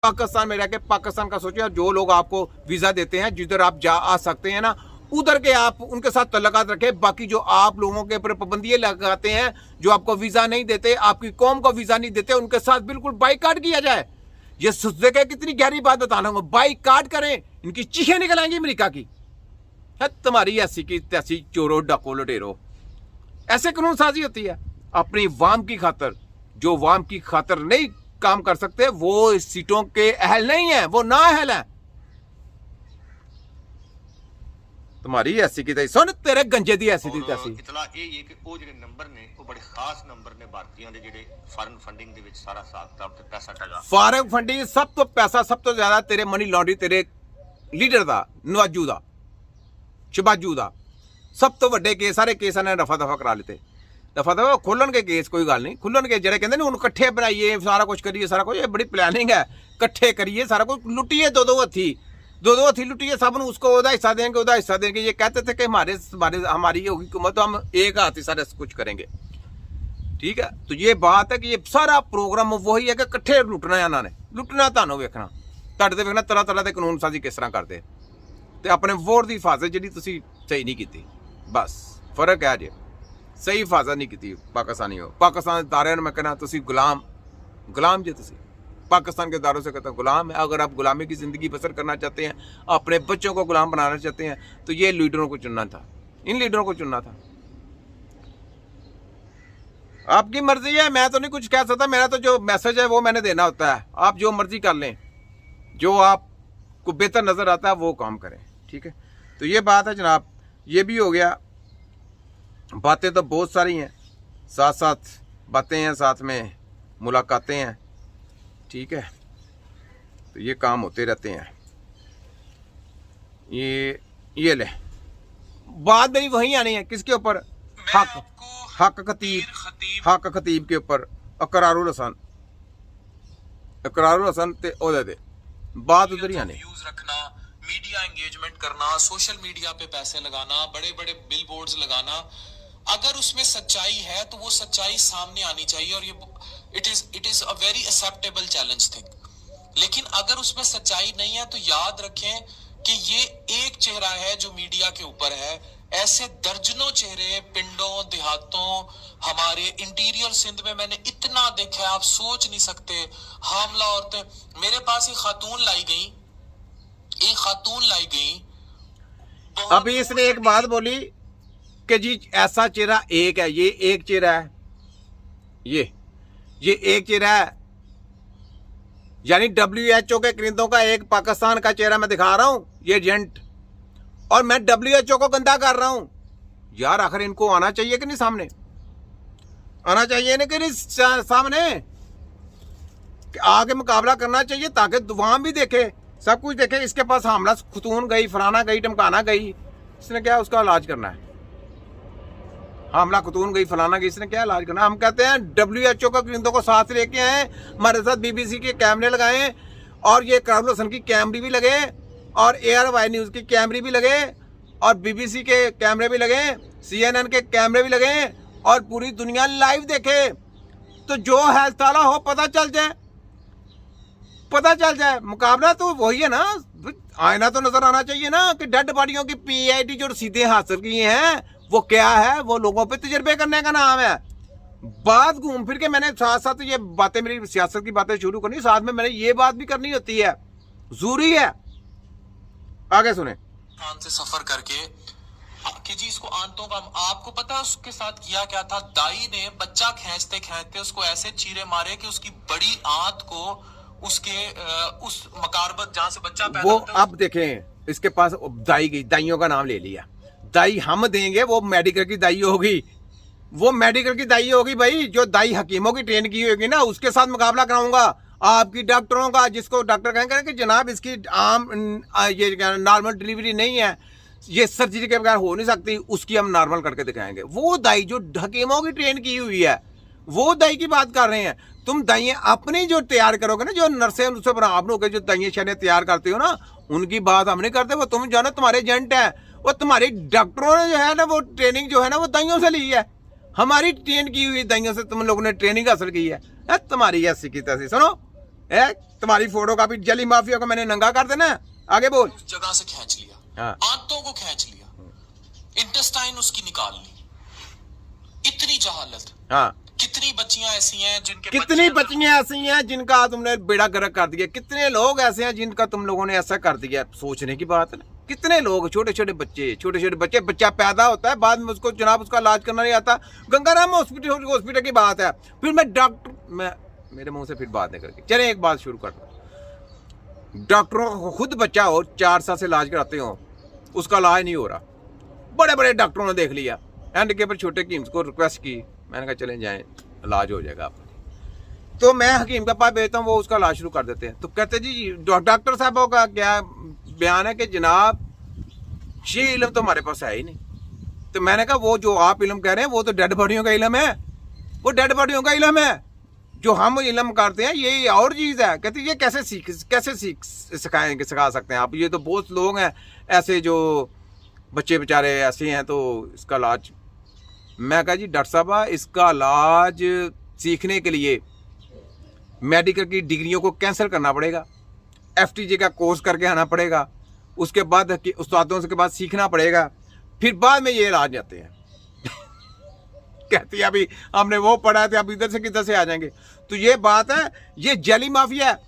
पाकिस्तान में रह के पाकिस्तान का सोचिए। जो लोग आपको वीजा देते हैं, जिधर आप जा आ सकते हैं ना, उधर के आप उनके साथ तल्लुकात रखें। बाकी जो आप लोगों के ऊपर पाबंदियां लगाते हैं, जो आपको वीजा नहीं देते, आपकी कौम को वीजा नहीं देते, उनके साथ बिल्कुल बाइकाट किया जाए। ये सोचते कि कितनी गहरी बात बताना होगा, बाइकाट करें, इनकी चीखें निकल आएंगी अमेरिका की। है तुम्हारी ऐसी की तैसी चोरो डाको लुटेरो, ऐसे कानून साजी होती है अपनी वाम की खातर। जो वाम की खातर नहीं काम कर सकते वो इस सीटों के अहल नहीं है, वो ना अहल है। तुम्हारी ऐसी की तैसी सुन, तेरे गंजे दी ऐसी दी तैसी। इतला ये कि वो ਜਿਹੜੇ ਨੰਬਰ ਨੇ ਉਹ ਬੜੇ ਖਾਸ ਨੰਬਰ ਨੇ ਭਾਰਤੀਆਂ ਦੇ ਜਿਹੜੇ ਫਾਰਨ ਫੰਡਿੰਗ ਦੇ ਵਿੱਚ ਸਾਰਾ ਹਿਸਾਬ ਕਿਤਾਬ ਤੇ ਪੈਸਾ ਟਗਾ। ਫਾਰਨ ਫੰਡਿੰਗ ਸਭ ਤੋਂ ਪੈਸਾ ਸਭ ਤੋਂ ਜ਼ਿਆਦਾ ਤੇਰੇ ਮਨੀ ਲਾਂਡਰੀ ਤੇਰੇ ਲੀਡਰ ਦਾ, ਨਵਾਜੂ ਦਾ, ਸ਼ਬਾਜੂ ਦਾ। ਸਭ ਤੋਂ ਵੱਡੇ ਕੇਸ, ਸਾਰੇ ਕੇਸਾਂ ਨੇ ਰਫਾ ਦਫਾ ਕਰਾ ਲਿੱਤੇ। ਦਫਾ ਦਫਾ ਖੋਲਣਗੇ ਕੇਸ, ਕੋਈ ਗੱਲ ਨਹੀਂ ਖੁੱਲਣਗੇ। ਜਿਹੜੇ ਕਹਿੰਦੇ ਨੇ ਹੁਣ ਇਕੱਠੇ ਬਣਾਈਏ, ਸਾਰਾ ਕੁਝ ਕਰੀਏ, ਸਾਰਾ ਕੁਝ, ਇਹ ਬੜੀ ਪਲੈਨਿੰਗ ਹੈ। ਇਕੱਠੇ ਕਰੀਏ, ਸਾਰਾ ਕੁਝ ਲੁੱਟੀਏ, दो दो हथी लुटिए, सब उसको ओदा हिस्सा देंगे, ओदा हिस्सा देंगे। ये कहते थे कि हमारी होगी हुकूमत तो हम एक हाथ ही सारा कुछ करेंगे। ठीक है, तो ये बात है कि ये सारा प्रोग्राम वही है कि इकट्ठे लुटना है। इन्होंने लुटना, ਤੁਹਾਨੂੰ ਵੇਖਣਾ, ਤੁਹਾਡੇ ਤੇ ਵੇਖਣਾ ਤਰ੍ਹਾਂ ਤਰ੍ਹਾਂ ਦੇ ਕਾਨੂੰਨ ਸਾਜ਼ੀ ਕਿਸ ਤਰ੍ਹਾਂ ਕਰਦੇ ਤੇ ਆਪਣੇ ਵੋਟ ਦੀ ਹਿਫਾਜ਼ਤ ਜਿਹੜੀ ਤੁਸੀਂ ਸਹੀ ਨਹੀਂ ਕੀਤੀ। ਬਸ ਫਰਕ ਹੈ ਜੇ ਸਹੀ ਹਿਫਾਜ਼ਤ ਨਹੀਂ ਕੀਤੀ ਪਾਕਿस्तानी हो। पाकिस्तान ਦੇ ਦਾਰਿਆਂ ਨੂੰ ਮੈਂ ਕਹਿੰਦਾ ਤੁਸੀਂ गुलाम जे ਤੁਸੀਂ पाकिस्तान के दारों से कहता गुलाम है। अगर आप गुलामी की ज़िंदगी बसर करना चाहते हैं, अपने बच्चों को गुलाम बनाना चाहते हैं, तो ये लीडरों को चुनना था, इन लीडरों को चुनना था। आपकी मर्जी है, मैं तो नहीं कुछ कह सकता। मेरा तो जो मैसेज है वो मैंने देना होता है। आप जो मर्जी कर लें, जो आपको बेहतर नज़र आता है वो काम करें। ठीक है, तो ये बात है जनाब। ये भी हो गया। बातें तो बहुत सारी हैं, साथ साथ बातें हैं, साथ में मुलाकातें हैं। ठीक है, तो ये काम होते रहते हैं। ये ले बात मेरी वहीं आनी है, किसके ऊपर? हक खतीब के ऊपर। इकरारुल हसन ते ओदे दे बात उधर ही आनी। व्यूज रखना, मीडिया एंगेजमेंट करना, सोशल मीडिया पे पैसे लगाना, बड़े बड़े बिलबोर्ड्स लगाना, अगर उसमें सच्चाई है तो वो सच्चाई सामने आनी चाहिए। और ये it is a very acceptable challenge thing. लेकिन अगर उसमें सच्चाई नहीं है तो याद रखें कि ये एक चेहरा है जो मीडिया के ऊपर है। ऐसे दर्जनों चेहरे पिंडों, देहातों, हमारे इंटीरियर सिंध में मैंने इतना देखा है, आप सोच नहीं सकते। हामला औरतें, मेरे पास एक खातून लाई गई। अभी इसने एक बात बोली कि जी ऐसा चेहरा एक है, ये एक चेहरा है, ये एक चेहरा है। यानी WHO के क्रिंदों का एक पाकिस्तान का चेहरा मैं दिखा रहा हूं, ये एजेंट, और मैं WHO को गंदा कर रहा हूं। यार आखिर इनको आना चाहिए कि नहीं सामने? आना चाहिए ना कि नहीं सामने? आगे मुकाबला करना चाहिए ताकि वहां भी देखे, सब कुछ देखे। इसके पास हमला खतून गई, फलाना गई, टमकाना गई, इसने क्या उसका इलाज करना है? हमला खतून गई, फलाना गई, इसने क्या इलाज करना? हम कहते हैं WHO का क्रिंदों को साथ लेके आए, हमारे साथ BBC के कैमरे लगाए, और ये इकरारुल हसन की कैमरे भी लगे, और ARY न्यूज़ की कैमरे भी लगे, और BBC के कैमरे भी लगे, CNN के कैमरे भी लगे, और पूरी दुनिया लाइव देखे। तो जो है ताला हो पता चल जाए। मुकाबला तो वही है ना, आईना तो नजर आना चाहिए ना कि डेड बॉडियों की PID जो रसीदें हासिल की हैं वो क्या है? वो लोगों पे तजर्बे करने का नाम है। बात घूम फिर के मैंने साथ साथ ये बातें, मेरी सियासत की बातें शुरू करनी, साथ में मैंने ये बात भी करनी होती है, जरूरी है। आगे सुने। से सफर करके कि जी इसको आंतों का, आपको पता है उसके साथ किया क्या था? दाई ने बच्चा खींचते खींचते उसको ऐसे चीरे मारे कि उसकी बड़ी आंत को उसके उस मकारबत जहां से बच्चा पैदा वो, अब देखें इसके पास दाइयों का नाम ले लिया। दाई हम देंगे, वो मेडिकल की दाई होगी, वो मेडिकल की दाई होगी भाई। जो दाई हकीमों की ट्रेन की होगी ना, उसके साथ मुकाबला कराऊंगा। आपकी डॉक्टरों का, जिसको डॉक्टर कहेंगे कि जनाब इसकी आम ये नॉर्मल डिलीवरी नहीं है, ये सर्जरी के बगैर हो नहीं सकती, उसकी हम नॉर्मल करके दिखाएंगे। वो दाई जो हकीमों की ट्रेन की हुई है, वो दाई की बात कर रहे हैं। तुम दाइयाँ अपनी जो तैयार करोगे ना, जो नर्सें उनसे बराबर होकर जो दाइयाँ शैने तैयार करते हो ना, उनकी बात हम नहीं करते। वो तुम जो है ना, तुम्हारे एजेंट है, वो तुम्हारी डॉक्टरों ने जो है ना, वो ट्रेनिंग जो है ना, वो दाइयों से ली है। हमारी ट्रेन की हुई दाइयों से तुम लोगों ने ट्रेनिंग हासिल की है। तुम्हारी ऐसी की तैसी सुनो, है तुम्हारी फोटो कॉपी जली माफिया को मैंने नंगा कर देना है। आगे बोल। उस जगह से खींच लिया, हाँ। आंतों को खींच लिया, इंटेस्टाइन उसकी निकाल ली। इतनी जहालत। हाँ, कितनी बच्चियां ऐसी हैं जिनके कितनी बच्चियां ऐसी हैं जिनका तुमने बेड़ा गर्क कर दिया, कितने लोग ऐसे हैं जिनका तुम लोगों ने ऐसा कर दिया। सोचने की बात है ना, कितने लोग छोटे छोटे बच्चे, बच्चा पैदा होता है बाद में उसको जनाब उसका इलाज करना नहीं आता। गंगाराम हॉस्पिटल की बात है, फिर मैं मेरे मुंह से फिर बात नहीं करके चले एक बात शुरू कर दो। डॉक्टरों को खुद बच्चा हो 4 साल से इलाज कराते हो, उसका इलाज नहीं हो रहा। बड़े बड़े डॉक्टरों ने देख लिया, एंड के पर छोटे हकीम को रिक्वेस्ट की, मैंने कहा चलें जाएं, इलाज हो जाएगा आपका। तो मैं हकीम के पास भेजता हूँ, वो उसका इलाज शुरू कर देते हैं। तो कहते जी डॉक्टर साहबों का क्या बयान है कि जनाब ये इल्म तो हमारे पास है ही नहीं। तो मैंने कहा वो जो आप इल्म कह रहे हैं वो तो डेड बॉडियों का इल्म है, वो डेड बॉडियों का इल्म है। जो हम इल्म करते हैं ये और चीज़ है। कहते ये कैसे सिखा सकते हैं आप? ये तो बहुत लोग हैं ऐसे जो बच्चे बेचारे ऐसे हैं, तो इसका इलाज। मैं कहा जी डॉक्टर साहब इसका इलाज सीखने के लिए मेडिकल की डिग्रियों को कैंसिल करना पड़ेगा, FTJ का कोर्स करके आना पड़ेगा, उसके बाद उस्तादों के बाद सीखना पड़ेगा, फिर बाद में ये इलाज जाते हैं। कहती है अभी हमने वो पढ़ा है, अब इधर से किधर से आ जाएंगे। तो ये बात है, ये जली माफिया है,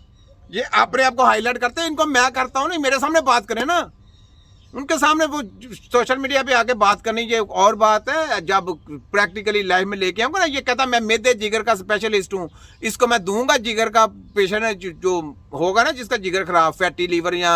ये अपने आप को हाईलाइट करते हैं। इनको मैं करता हूँ नहीं, मेरे सामने बात करें ना, उनके सामने वो सोशल मीडिया पे आके बात करनी ये और बात है। जब प्रैक्टिकली लाइफ में लेके आऊंगा ना, ये कहता मैं मेदे जिगर का स्पेशलिस्ट हूँ, इसको मैं दूंगा जिगर का पेशेंट है जो होगा ना जिसका जिगर खराब, फैटी लीवर या